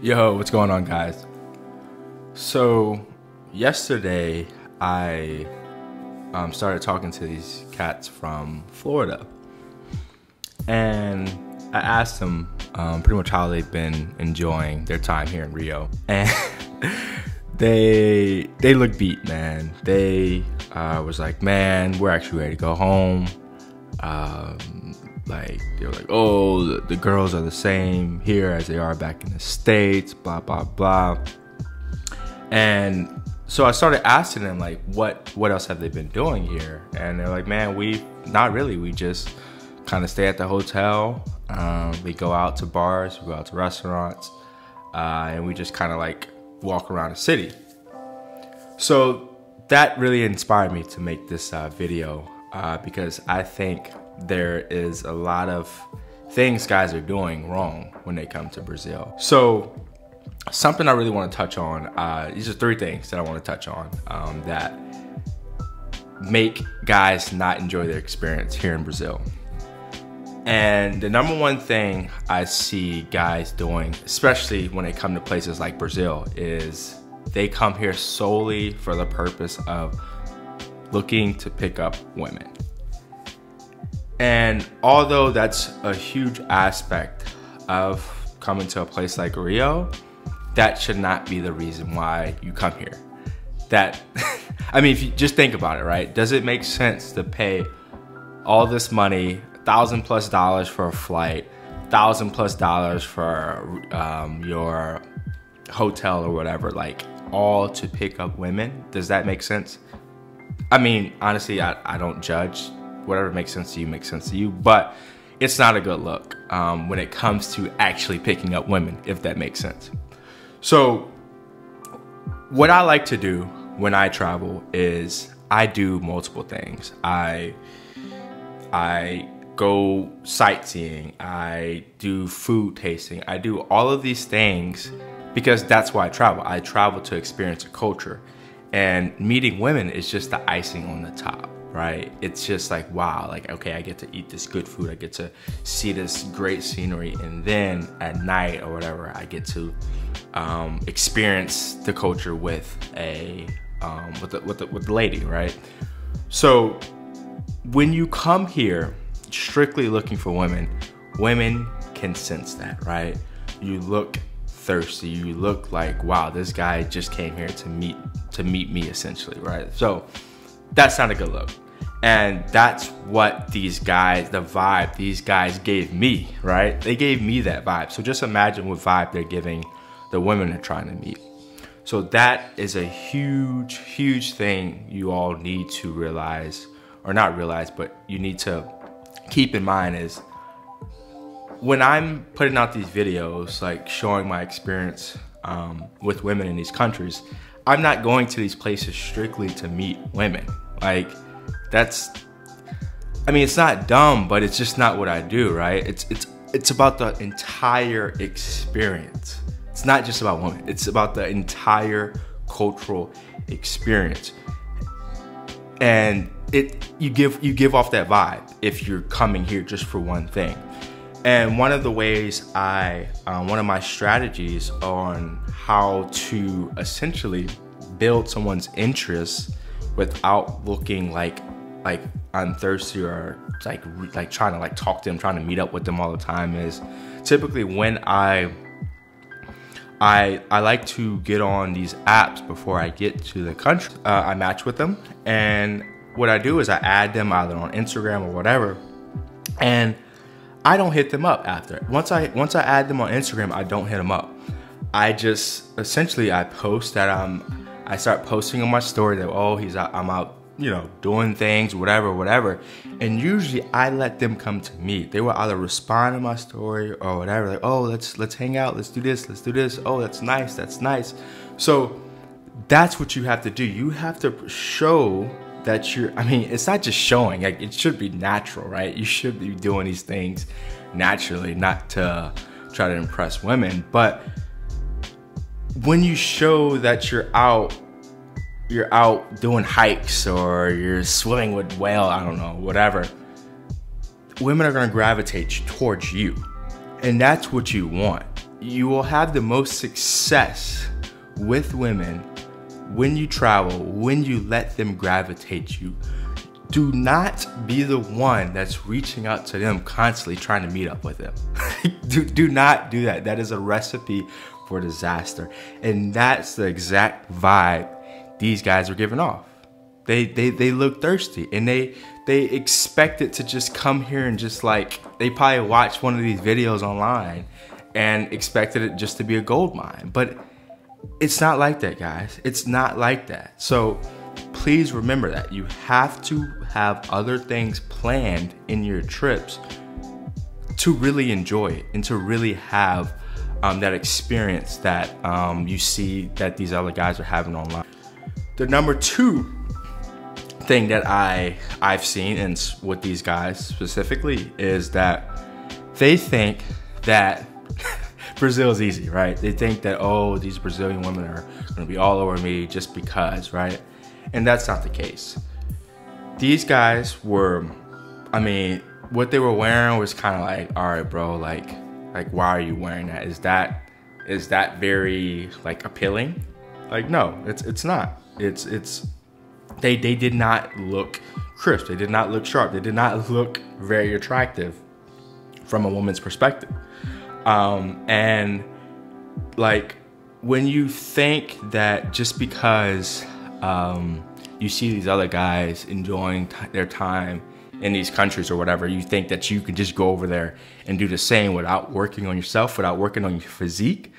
Yo, what's going on, guys? So yesterday I started talking to these cats from Florida, and I asked them pretty much how they've been enjoying their time here in Rio, and they look beat, man. They was like, man, we're actually ready to go home. Like, they were like, oh, the girls are the same here as they are back in the States, blah, blah, blah. And so I started asking them, like, what else have they been doing here? And they're like, man, not really. We just kind of stay at the hotel. We go out to bars, we go out to restaurants, and we just kind of like walk around the city. So that really inspired me to make this video because I think there is a lot of things guys are doing wrong when they come to Brazil. So something I really want to touch on, these are 3 things that I want to touch on that make guys not enjoy their experience here in Brazil. And the number 1 thing I see guys doing, especially when they come to places like Brazil, is they come here solely for the purpose of looking to pick up women. And although that's a huge aspect of coming to a place like Rio, that should not be the reason why you come here. I mean, if you just think about it, right? Does it make sense to pay all this money, $1,000+ for a flight, $1,000+ for your hotel or whatever, like all to pick up women? Does that make sense? I mean, honestly, I don't judge. Whatever makes sense to you makes sense to you, but it's not a good look when it comes to actually picking up women, if that makes sense. So what I like to do when I travel is I do multiple things. I go sightseeing, I do food tasting, I do all of these things because that's why I travel. I travel to experience a culture, and meeting women is just the icing on the top. Right? It's just like, wow, like, okay, I get to eat this good food. I get to see this great scenery. And then at night or whatever, I get to experience the culture with with the lady, right? So when you come here strictly looking for women, women can sense that, right? You look thirsty. You look like, wow, this guy just came here to meet me, essentially, right? So that's not a good look. And that's what these guys, the vibe these guys gave me, right? They gave me that vibe. So just imagine what vibe they're giving the women they're trying to meet. So that is a huge, huge thing you all need to realize, or not realize, but you need to keep in mind is when I'm putting out these videos, like showing my experience with women in these countries, I'm not going to these places strictly to meet women. Like, I mean, it's not dumb, but it's just not what I do, right? It's about the entire experience. It's not just about women. It's about the entire cultural experience. And you give off that vibe if you're coming here just for one thing. And one of the ways one of my strategies on how to essentially build someone's interest without looking like I'm thirsty or like trying to like talk to them, trying to meet up with them all the time is typically when I like to get on these apps before I get to the country. I match with them, and what I do is I add them either on Instagram or whatever, and I don't hit them up after. Once I add them on Instagram, I don't hit them up. I just essentially I post that I start posting on my story that, oh, I'm out, doing things, whatever. And usually I let them come to me. They will either respond to my story or whatever, like, oh, let's hang out, let's do this. Oh, that's nice. So that's what you have to do. You have to show that it's not just showing, like, it should be natural, right? You should be doing these things naturally, not to try to impress women. But when you show that you're out doing hikes or you're swimming with whale, I don't know, whatever, women are gonna gravitate towards you. And that's what you want. you will have the most success with women when you travel, when you let them gravitate you. Do not be the one that's reaching out to them constantly trying to meet up with them. do not do that. That is a recipe for disaster. And that's the exact vibe these guys are giving off. They look thirsty, and they expect it to just come here and just like, they probably watched one of these videos online and expected it just to be a gold mine. But it's not like that, guys. It's not like that. So please remember that you have to have other things planned in your trips to really enjoy it and to really have that experience that you see that these other guys are having online. The number two thing that I've seen, and with these guys specifically, is that they think that Brazil is easy, right? They think that, oh, these Brazilian women are gonna be all over me just because, right? And that's not the case. These guys were, I mean, what they were wearing was kind of like, all right, bro, like why are you wearing that? Is that very like appealing? Like, no, it's not. They did not look crisp. They did not look sharp. They did not look very attractive from a woman's perspective. And like, when you think that just because you see these other guys enjoying their time in these countries or whatever, you think that you can just go over there and do the same without working on yourself, without working on your physique.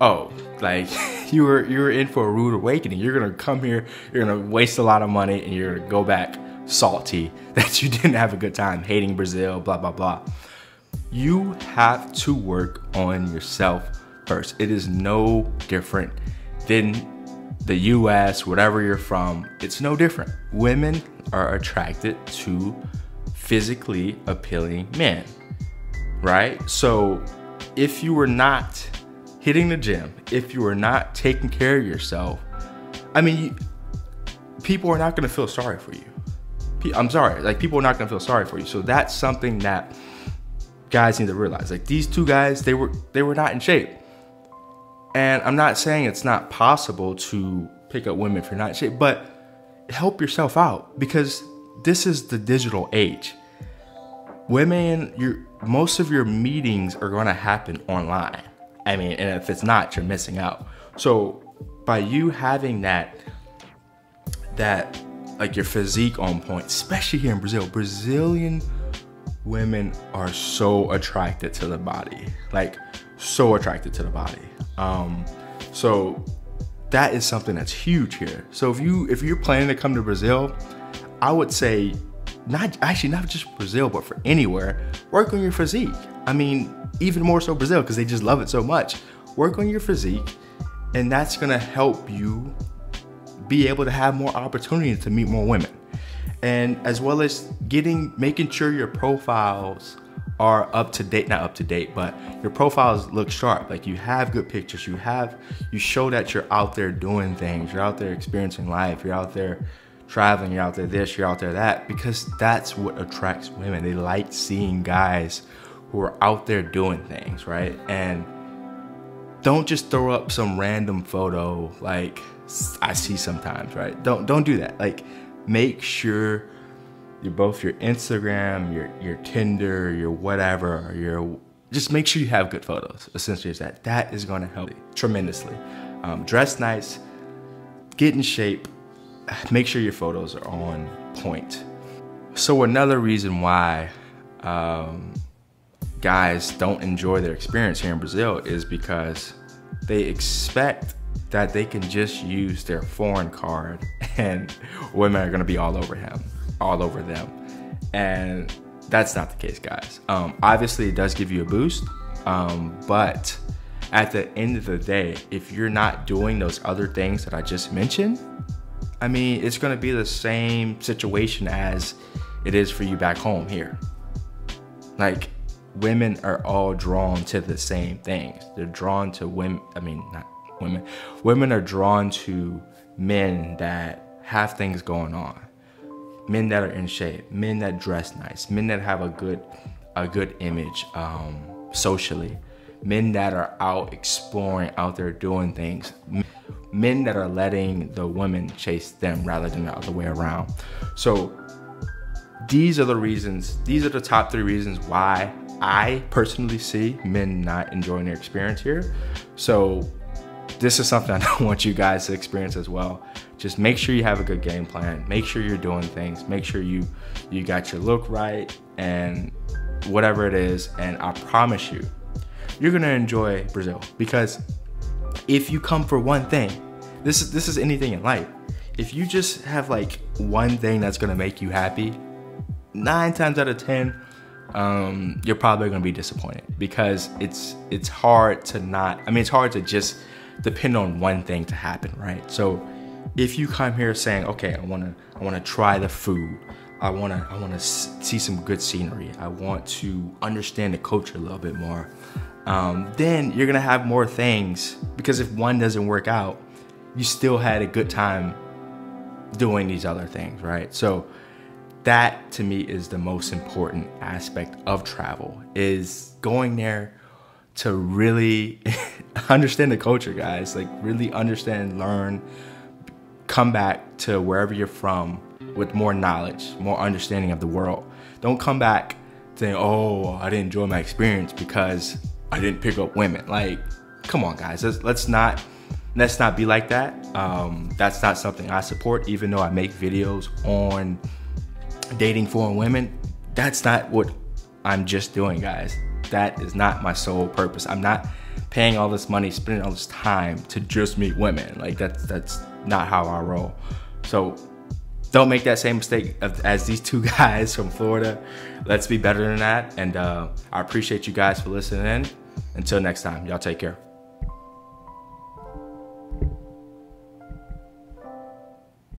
Oh, like you were in for a rude awakening. You're gonna come here, you're gonna waste a lot of money, and you're gonna go back salty that you didn't have a good time, hating Brazil, blah, blah, blah. You have to work on yourself first. It is no different than the US, whatever you're from. It's no different. Women are attracted to physically appealing men, right? So if you were not hitting the gym, if you were not taking care of yourself, I mean, people are not gonna feel sorry for you. I'm sorry, like, people are not gonna feel sorry for you. So that's something that guys need to realize. Like, these two guys, they were not in shape. And I'm not saying it's not possible to pick up women if you're not in shape, but help yourself out, because this is the digital age. Women, most of your meetings are gonna happen online. I mean, and if it's not, you're missing out. So by you having that like your physique on point, especially here in Brazil, Brazilian women are so attracted to the body, like so attracted to the body. So that is something that's huge here. So if you're planning to come to Brazil, I would say not just Brazil, but for anywhere, work on your physique. I mean, even more so Brazil, because they just love it so much. Work on your physique, and that's gonna help you be able to have more opportunity to meet more women. And as well as making sure your profiles are up to date, not up to date, but your profiles look sharp. Like, you have good pictures, you show that you're out there doing things, you're out there experiencing life, you're out there traveling, you're out there this, you're out there that, because that's what attracts women. They like seeing guys who are out there doing things, right? And don't just throw up some random photo like I see sometimes, right? Don't do that. Like, make sure both your Instagram, your Tinder, your whatever, just make sure you have good photos. Essentially, is that is going to help tremendously. Dress nice, get in shape, make sure your photos are on point. So another reason why guys don't enjoy their experience here in Brazil is because they expect that they can just use their foreign card and women are gonna be all over them. And that's not the case, guys. Obviously it does give you a boost, but at the end of the day, if you're not doing those other things that I just mentioned, I mean, it's gonna be the same situation as it is for you back home here. Like, women are all drawn to the same things. They're drawn to women are drawn to men that have things going on, men that are in shape, men that dress nice, men that have a good image socially, men that are out exploring, out there doing things, men that are letting the women chase them rather than the other way around. So these are the reasons, these are the top 3 reasons why I personally see men not enjoying their experience here. So this is something I don't want you guys to experience as well. Just make sure you have a good game plan. Make sure you're doing things. Make sure you got your look right and whatever it is. And I promise you, you're gonna enjoy Brazil, because if you come for one thing, this is anything in life. If you just have like one thing that's gonna make you happy, 9 times out of 10, you're probably gonna be disappointed, because it's hard to not, I mean, it's hard to just depend on one thing to happen, right? So if you come here saying, okay, I wanna try the food, I wanna see some good scenery, I want to understand the culture a little bit more, then you're gonna have more things, because if one doesn't work out, you still had a good time doing these other things, right? So that to me is the most important aspect of travel, is going there to really understand the culture, guys. Like really understand, learn, come back to wherever you're from with more knowledge, more understanding of the world. Don't come back saying, oh, I didn't enjoy my experience because I didn't pick up women. Like, come on, guys, let's not be like that. That's not something I support, even though I make videos on dating foreign women. That's not what I'm just doing, guys. That is not my sole purpose. I'm not paying all this money, spending all this time to just meet women. Like that's not how I roll. So don't make that same mistake as these 2 guys from Florida. Let's be better than that. And I appreciate you guys for listening in. Until next time, y'all take care.